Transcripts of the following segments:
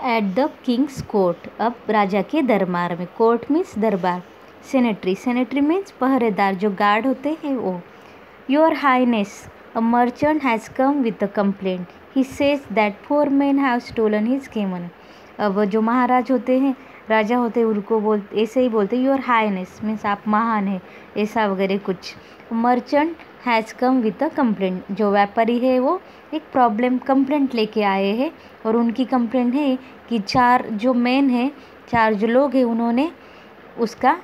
At the Kings court, अब राजा के दरबार में। कोर्ट मीन्स दरबार। सेनेटरी, सेनेटरी मीन्स पहरेदार, जो गार्ड होते हैं वो। Your highness, a merchant has come with a complaint, he says that 4 men have stolen his camel. अब जो महाराज होते हैं, राजा होते हैं, उनको ऐसे ही बोलते हैं योर हाइनेस मीन्स आप महान है, ऐसा वगैरह कुछ। Merchant has come with a complaint, जो व्यापारी है वो एक प्रॉब्लम कंप्लेंट लेके आए हैं, और उनकी कंप्लेंट है कि 4 जो मैन हैं, 4 जो लोग हैं, उन्होंने उसका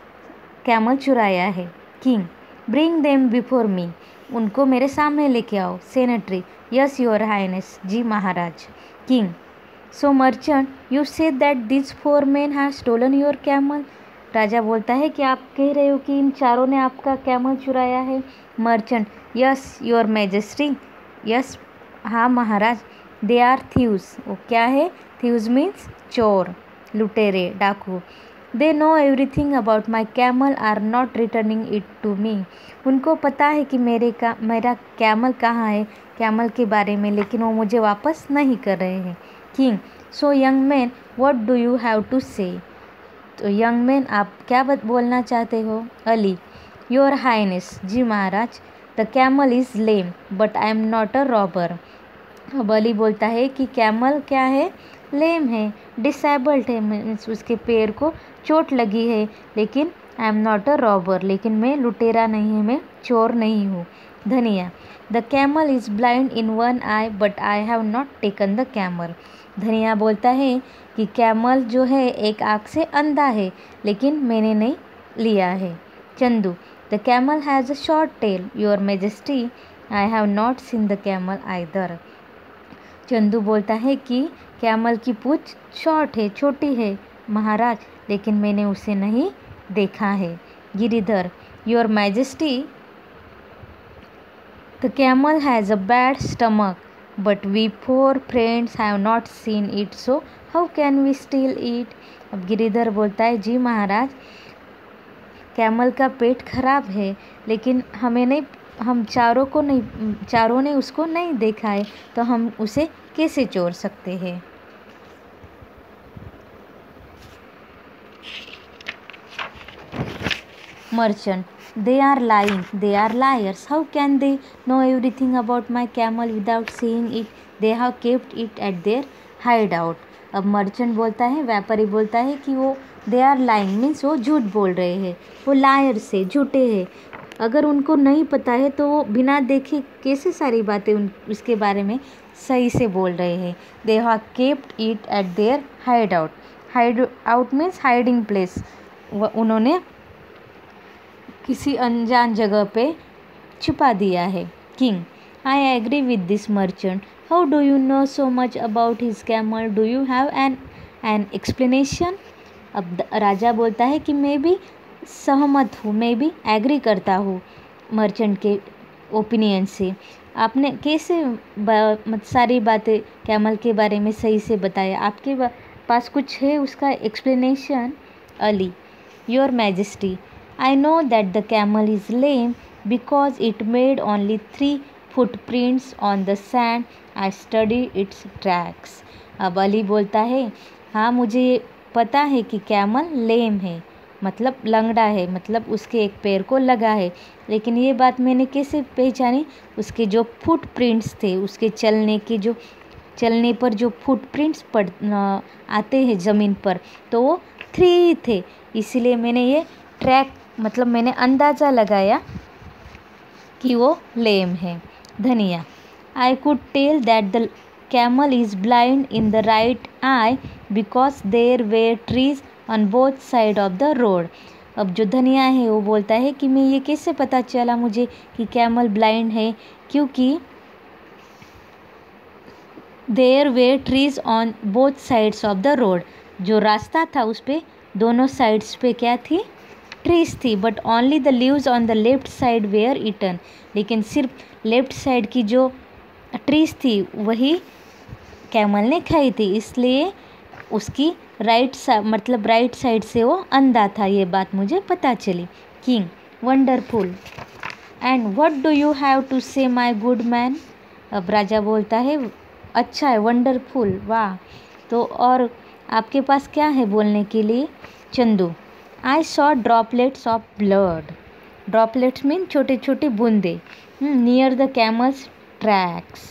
कैमल चुराया है। King, bring them before me, उनको मेरे सामने लेके आओ। सेनेटरी, यस योर हाइनेस, जी महाराज। King, so merchant you say that this 4 men have stolen your camel, राजा बोलता है कि आप कह रहे हो कि इन 4 ने आपका कैमल चुराया है। Merchant, yes your majesty, yes हाँ महाराज। दे आर थीव्स, वो क्या है? थीव्स मीन्स चोर, लुटेरे, डाकू। They know everything about my camel are not returning it to me, उनको पता है कि मेरा कैमल कहाँ है, कैमल के बारे में, लेकिन वो मुझे वापस नहीं कर रहे हैं। King, so young man what do you have to say, तो यंग मैन आप क्या बोलना चाहते हो? अली, योर हाइनेस, जी महाराज। The camel is lame but I am not a robber, अब अली बोलता है कि कैमल क्या है? लेम है, डिसेबल्ड है, मीन्स उसके पैर को चोट लगी है, लेकिन आई एम नॉट अ रॉबर, लेकिन मैं लुटेरा नहीं हूँ, मैं चोर नहीं हूँ। धनिया, the camel is blind in one I but I have not taken the camel, धनिया बोलता है कि कैमल जो है एक आँख से अंधा है, लेकिन मैंने नहीं लिया है। Chandu, the camel has a short tell your majesty, I have not seen the camel either, Chandu बोलता है कि कैमल की पूंछ शॉर्ट है, छोटी है महाराज, लेकिन मैंने उसे नहीं देखा है। Giridhar, your majesty, the camel has a bad stomach but we 4 friends have not seen it, so how can we steal it, अब गिरिधर बोलता है जी महाराज, कैमल का पेट खराब है, लेकिन हम चारों ने उसको नहीं देखा है, तो हम उसे कैसे चोर सकते हैं। Merchant, they are lying, they are liars, how can they know everything about my camel without seeing it, they have kept it at their hideout, अब मर्चेंट बोलता है, व्यापारी बोलता है कि वो दे आर लाइंग मीन्स वो झूठ बोल रहे हैं, वो लायर्स है, झूठे हैं, अगर उनको नहीं पता है तो वो बिना देखे कैसे सारी बातें उसके बारे में सही से बोल रहे हैं। They have kept it at their hideout, hideout means hiding place, उन्होंने किसी अनजान जगह पे छुपा दिया है। King, I agree with this merchant, how do you know so much about his camel, do you have an explanation, अब राजा बोलता है कि मैं भी सहमत हूँ, मैं भी एग्री करता हूँ मर्चेंट के ओपिनियन से, आपने कैसे सारी बातें कैमल के बारे में सही से बताया, आपके पास कुछ है उसका explanation. Ali, your majesty, I know that the camel is lame because it made only 3 footprints on the sand, I study it's tracks, अब अली बोलता है हाँ मुझे पता है कि कैमल लेम है, मतलब लंगड़ा है, मतलब उसके एक पैर को लगा है, लेकिन ये बात मैंने कैसे पहचानी, उसके जो फुटप्रिंट्स थे, उसके चलने पर जो फुटप्रिंट्स आते हैं ज़मीन पर, तो वो 3 थे, इसलिए मैंने ये ट्रैक मतलब मैंने अंदाज़ा लगाया कि वो लेम है। Dhaniya, I could tell that the camel is blind in the right eye because there were trees on both side of the road, अब जो धनिया है वो बोलता है कि मैं ये कैसे पता चला मुझे कि कैमल ब्लाइंड है, क्योंकि there were trees on both sides of the road, जो रास्ता था उस पर दोनों साइड्स पे क्या थी? ट्रीज थी, but only the leaves on the left side were eaten, लेकिन सिर्फ लेफ्ट साइड की जो ट्रीज थी वही कैमल ने खाई थी, इसलिए उसकी राइट साइड से वो अंधा था, ये बात मुझे पता चली। King, wonderful, and what do you have to say my good man, अब राजा बोलता है अच्छा है, वंडरफुल, वाह, तो और आपके पास क्या है बोलने के लिए? Chandu, I saw droplets of blood. Droplets mean छोटे छोटे बूंदे नियर द कैमल्स ट्रैक्स।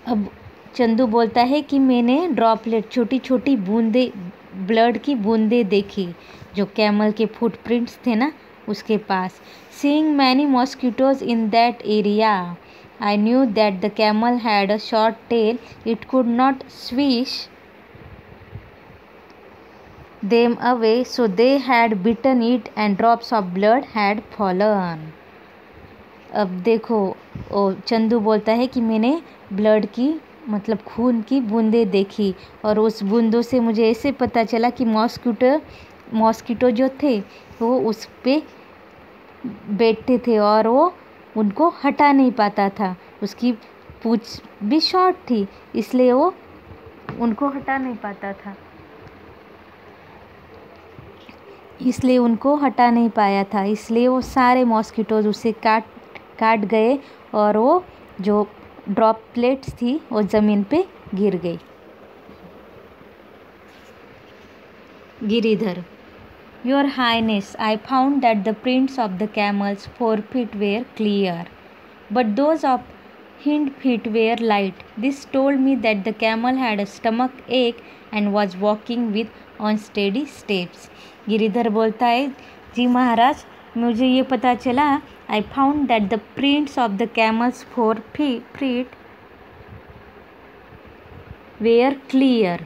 अब चंदू बोलता है कि मैंने ड्रॉपलेट छोटी छोटी बूंदे ब्लड की बूंदे देखी जो कैमल के फुटप्रिंट्स थे ना उसके पास। Seeing many mosquitoes in that area I knew that the camel had a short tail, it could not swish them away, so they had bitten it and drops of blood had fallen. अब देखो चंदू बोलता है कि मैंने blood की मतलब खून की बूंदें देखी और उस बूंदों से मुझे ऐसे पता चला कि मॉस्किटो जो थे वो उस पे बैठते थे और वो उनको हटा नहीं पाता था। उसकी पूंछ भी शॉर्ट थी इसलिए वो उनको हटा नहीं पाया था, इसलिए वो सारे मॉस्किटोज उसे काट गए और वो जो ड्रॉपलेट्स थी वो ज़मीन पे गिर गई। Giridhar, your highness, I found that the prints of the camels 4 feet were clear but those of hind feet were light. This told me that the camel had a stomach ache and was walking with unsteady steps. Giridhar बोलता है, जी महाराज मुझे ये पता चला, I found that the prints of the camel's 4 feet were clear,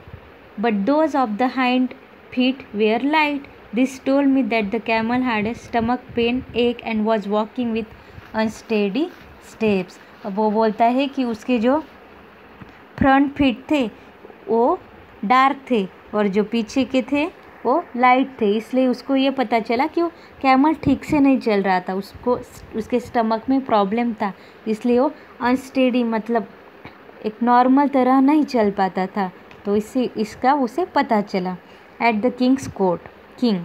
but those of the hind feet were light. This told me that the camel had a stomach pain ache and was walking with unsteady steps. अब वो बोलता है कि उसके जो front feet थे वो dark थे और जो पीछे के थे वो लाइट थे, इसलिए उसको ये पता चला कि वो कैमल ठीक से नहीं चल रहा था, उसको उसके स्टमक में प्रॉब्लम था, इसलिए वो अनस्टेडी मतलब एक नॉर्मल तरह नहीं चल पाता था। तो इसका उसे पता चला। At the Kings court, king,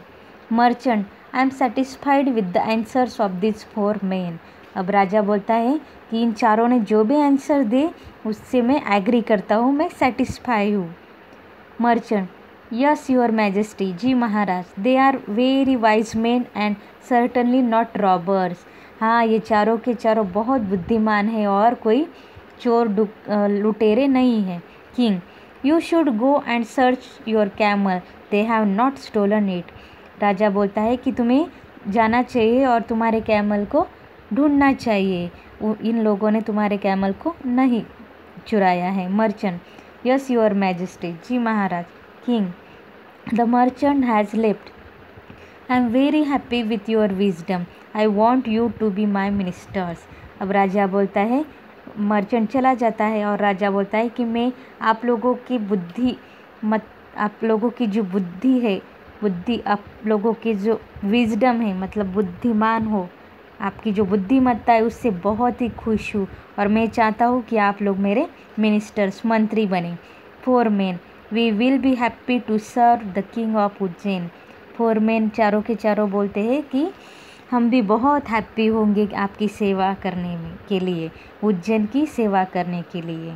merchant, I am satisfied with the answers of this 4 men. अब राजा बोलता है कि इन चारों ने जो भी आंसर दे उससे मैं एग्री करता हूँ, मैं सेटिस्फाई हूँ। मर्चेंट, यस योर मैजेस्टी, जी महाराज, they are very wise men and certainly not robbers. हाँ, ये चारों के चारों बहुत बुद्धिमान है और कोई चोर लुटेरे नहीं हैं। King, you should go and search your camel, they have not stolen it. राजा बोलता है कि तुम्हें जाना चाहिए और तुम्हारे कैमल को ढूंढना चाहिए, इन लोगों ने तुम्हारे कैमल को नहीं चुराया है। मर्चेंट, यस योर मैजेस्टी, जी महाराज। King, the merchant has left, I am very happy with your wisdom, I want you to be my ministers. अब राजा बोलता है, मर्चेंट चला जाता है और राजा बोलता है कि मैं आप लोगों की आप लोगों की जो बुद्धि है, आप लोगों की जो विजडम है मतलब बुद्धिमान हो, आपकी जो बुद्धिमत्ता है उससे बहुत ही खुश हूँ और मैं चाहता हूँ कि आप लोग मेरे मिनिस्टर्स मंत्री बने। 4 men, we will be happy to serve the king of Ujjain. 4 men चारों के चारों बोलते हैं कि हम भी बहुत हैप्पी होंगे आपकी सेवा करने के लिए, उज्जैन की सेवा करने के लिए।